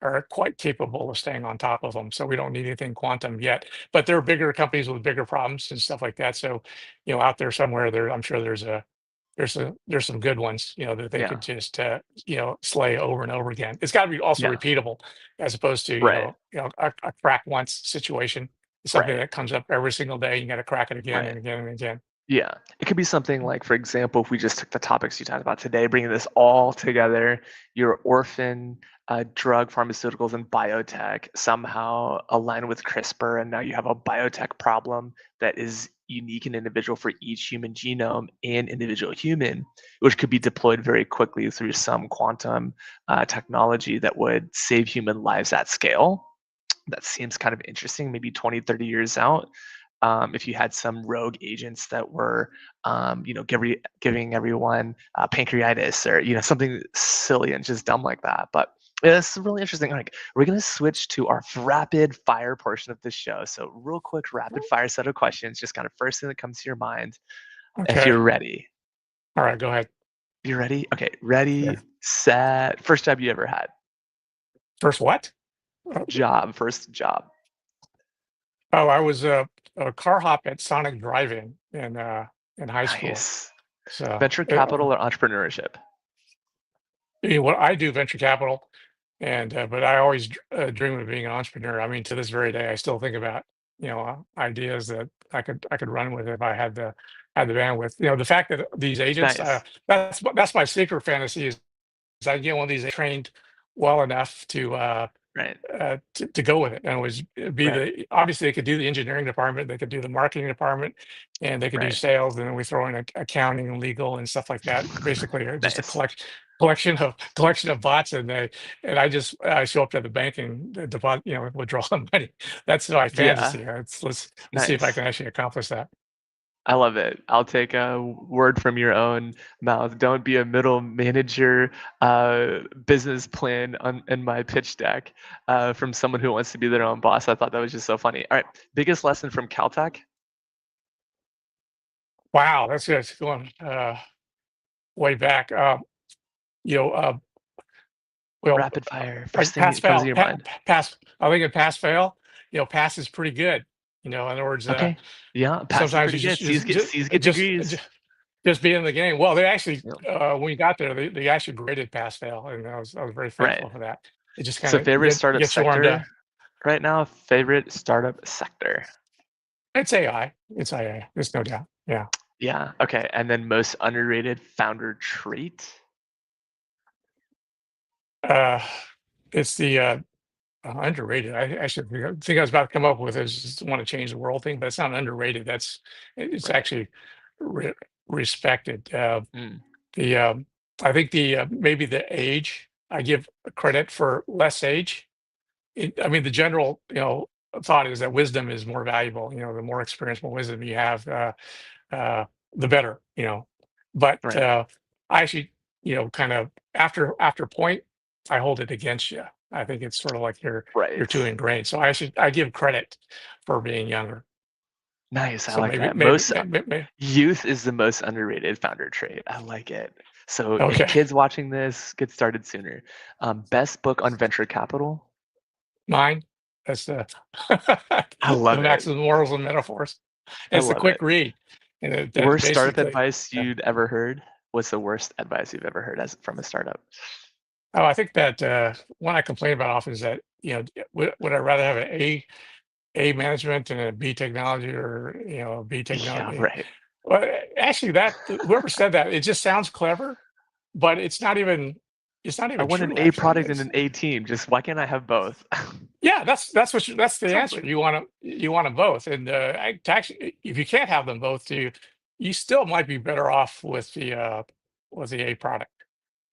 are quite capable of staying on top of them. So we don't need anything quantum yet. But there are bigger companies with bigger problems and stuff like that. So, out there somewhere, I'm sure there's some good ones, that they Yeah. could just slay over and over again. It's got to be also Yeah. repeatable, as opposed to Right. a crack once situation. It's something Right. that comes up every single day. You got to crack it again Right. and again and again. Yeah. It could be something like, for example, if we just took the topics you talked about today, bringing this all together, your orphan drug, pharmaceuticals, and biotech somehow align with CRISPR, and now you have a biotech problem that is unique and individual for each human genome and individual human, which could be deployed very quickly through some quantum technology that would save human lives at scale. That seems kind of interesting, maybe 20, 30 years out. If you had some rogue agents that were, giving everyone pancreatitis or something silly and just dumb like that. But yeah, it's really interesting. Like, we're gonna switch to our rapid fire portion of the show. So real quick, rapid fire set of questions, just kind of first thing that comes to your mind. If Okay. you're ready, All right. Go ahead. you ready? Okay, ready, Yeah. set. First job you ever had? First, what? First job. Oh, I was a car hop at Sonic Drive-In in high school. Nice. So, Venture capital or entrepreneurship? what I do venture capital, and but I always dream of being an entrepreneur. I mean, to this very day, I still think about ideas that I could run with if I had the bandwidth. The fact that these agents, Nice. that's my secret fantasy is I get one of these trained well enough Right. to go with it. And it was be Right. obviously they could do the engineering department, they could do the marketing department, and they could do Right. sales, and then we throw in accounting and legal and stuff like that. Basically, just a Nice. collection of bots, and I show up to the bank and deposit, withdraw the money. That's my Yeah. fantasy. Let's see if I Nice. can actually accomplish that. I love it. I'll take a word from your own mouth. Don't be a middle manager business plan in my pitch deck from someone who wants to be their own boss. I thought that was just so funny. All right. Biggest lesson from Caltech? Wow, that's good. Going way back. You know, uh, well, Rapid fire. First like thing pass that comes to fail, your mind. pass. I think in pass fail, pass is pretty good. In other words, Okay. Yeah. Pass is sometimes pretty you good. just C's just get, just C's get just degrees. just be in the game. Well, they actually Yep. when we got there, they actually graded pass fail, and I was very Right. thankful for that. It just kind So of favorite startup gets you warmed up. sector right now? Favorite startup sector? It's AI. It's AI. There's no doubt. Yeah. Yeah. Okay. And then most underrated founder trait? Uh, it's the underrated. I actually think I was about to come up with is just want to change the world thing, but it's not underrated. It's Right. actually re- respected. Mm, The I think the maybe the age I give credit for less age. I mean, the general thought is that wisdom is more valuable. The more experience, more wisdom you have, uh, the better. But right. I actually kind of after point, I hold it against you. I think it's sort of like you're Right. too ingrained. So I give credit for being younger. Nice. I So like maybe that. maybe, Most maybe youth is the most underrated founder trait. I like it. So if okay. kids watching this, get started sooner. Best book on venture capital? Mine. That's the I the love it. Maxims, morals, and metaphors. I It's a love quick it. read, and that Worst startup basically. advice Yeah. you'd ever heard? What's the worst advice you've ever heard as from a startup? Oh, I think that one I complain about often is that would I rather have an A management and a B technology, or a B Yeah, technology? right. Well, actually, that whoever said that, it just sounds clever, but it's not even. It's not I even want an true, A actually. product and an A team. Just why can't I have both? Yeah, that's the answer. Totally. You want them both, and if you can't have them both, you still might be better off with the A product.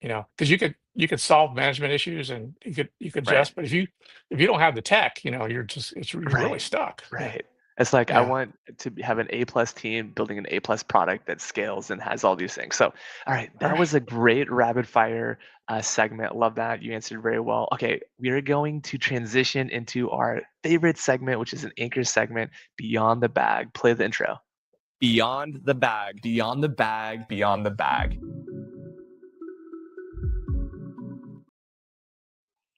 Because you could solve management issues and you could Right. adjust, but if you don't have the tech, you're really Right. stuck. Yeah, Right. It's like I yeah. want to have an A plus team building an A plus product that scales and has all these things. So, all right, All that right. was a great rapid fire segment. Love that. You answered very well. Okay, we are going to transition into our favorite segment, which is an anchor segment, Beyond the Bag. Play the intro. Beyond the bag, beyond the bag, beyond the bag.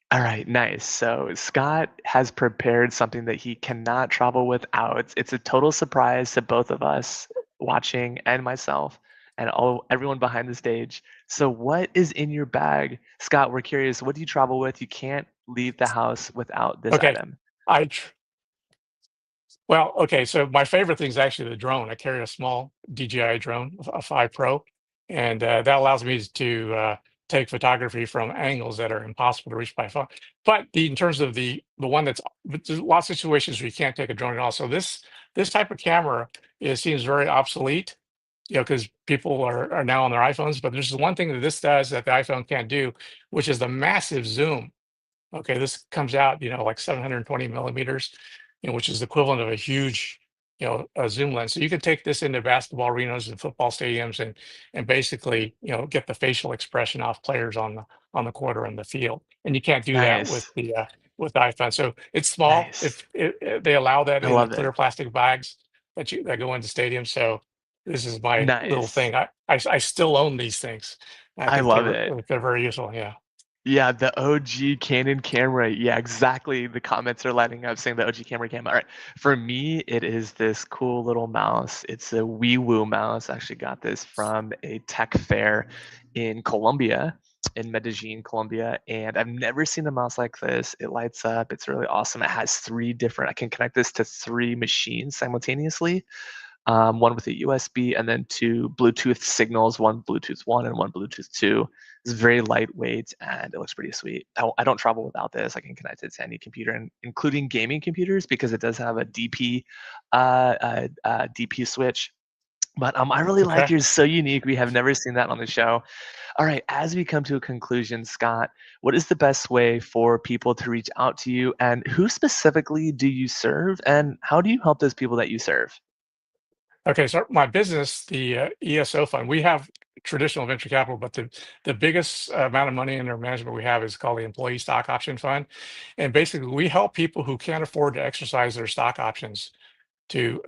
All right, nice. So Scott has prepared something that he cannot travel without. It's a total surprise to both of us watching and myself and everyone behind the stage. So what is in your bag? Scott, we're curious, what do you travel with? You can't leave the house without this Okay. item. I tr- Well, okay. So my favorite thing is actually the drone. I carry a small DJI drone, a 5 Pro, and that allows me to take photography from angles that are impossible to reach by phone. But in terms of the one but there's lots of situations where you can't take a drone at all. So this type of camera seems very obsolete, because people are now on their iPhones. But there's one thing that this does that the iPhone can't do, which is the massive zoom. Okay, this comes out, like 720 millimeters, which is the equivalent of a huge, a zoom lens. So you can take this into basketball arenas and football stadiums and basically, get the facial expression off players on the court or in the field. And you can't do that Nice. with the iPhone. So it's small. Nice. If they allow that I in the love it. clear plastic bags that go into stadiums. So this is my little Nice. thing. I still own these things. I I think love it. they're very useful. Yeah. Yeah, the OG Canon camera. Yeah, exactly. The comments are lighting up saying the OG camera came. All right. For me, it is this cool little mouse. It's a WeWoo mouse. I actually got this from a tech fair in Colombia, in Medellin, Colombia. And I've never seen a mouse like this. It lights up. It's really awesome. It has I can connect this to 3 machines simultaneously, one with a USB, and then 2 Bluetooth signals, one Bluetooth 1 and one Bluetooth 2. It's very lightweight and it looks pretty sweet. I don't travel without this. I can connect it to any computer, including gaming computers, because it does have a DP switch. But I really like Okay. yours. So unique. We have never seen that on the show. All right, as we come to a conclusion, Scott, what is the best way for people to reach out to you, and who specifically do you serve, and how do you help those people that you serve? Okay, so my business, the ESO fund, we have traditional venture capital, but the biggest amount of money in our management we have is called the Employee Stock Option Fund, and basically we help people who can't afford to exercise their stock options to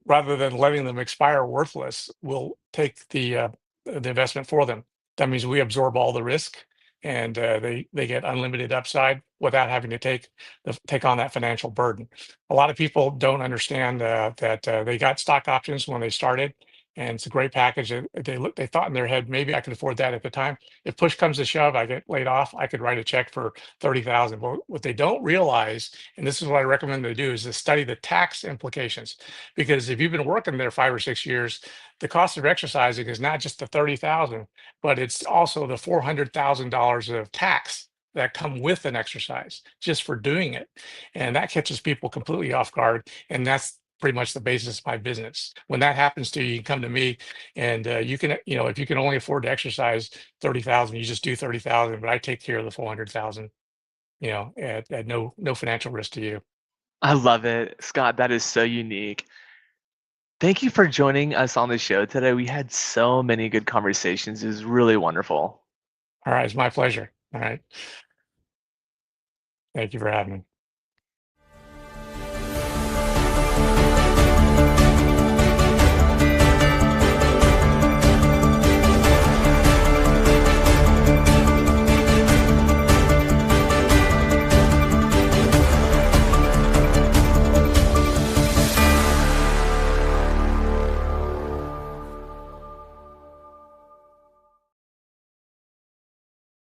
rather than letting them expire worthless, we'll take the investment for them. That means we absorb all the risk, and they get unlimited upside without having to take on that financial burden. A lot of people don't understand that they got stock options when they started, and it's a great package. They thought in their head, maybe I could afford that at the time. If push comes to shove, I get laid off, I could write a check for 30,000. But what they don't realize, and this is what I recommend they do, is to study the tax implications. Because if you've been working there 5 or 6 years, the cost of exercising is not just the 30,000, but it's also the $400,000 of tax that come with an exercise just for doing it. And that catches people completely off guard. And that's pretty much the basis of my business. When that happens to you, you can come to me, and you can, if you can only afford to exercise 30,000, you just do 30,000, but I take care of the 400,000, at no financial risk to you. I love it. Scott, that is so unique. Thank you for joining us on the show today. We had so many good conversations. It was really wonderful. All right. It's my pleasure. All right. Thank you for having me.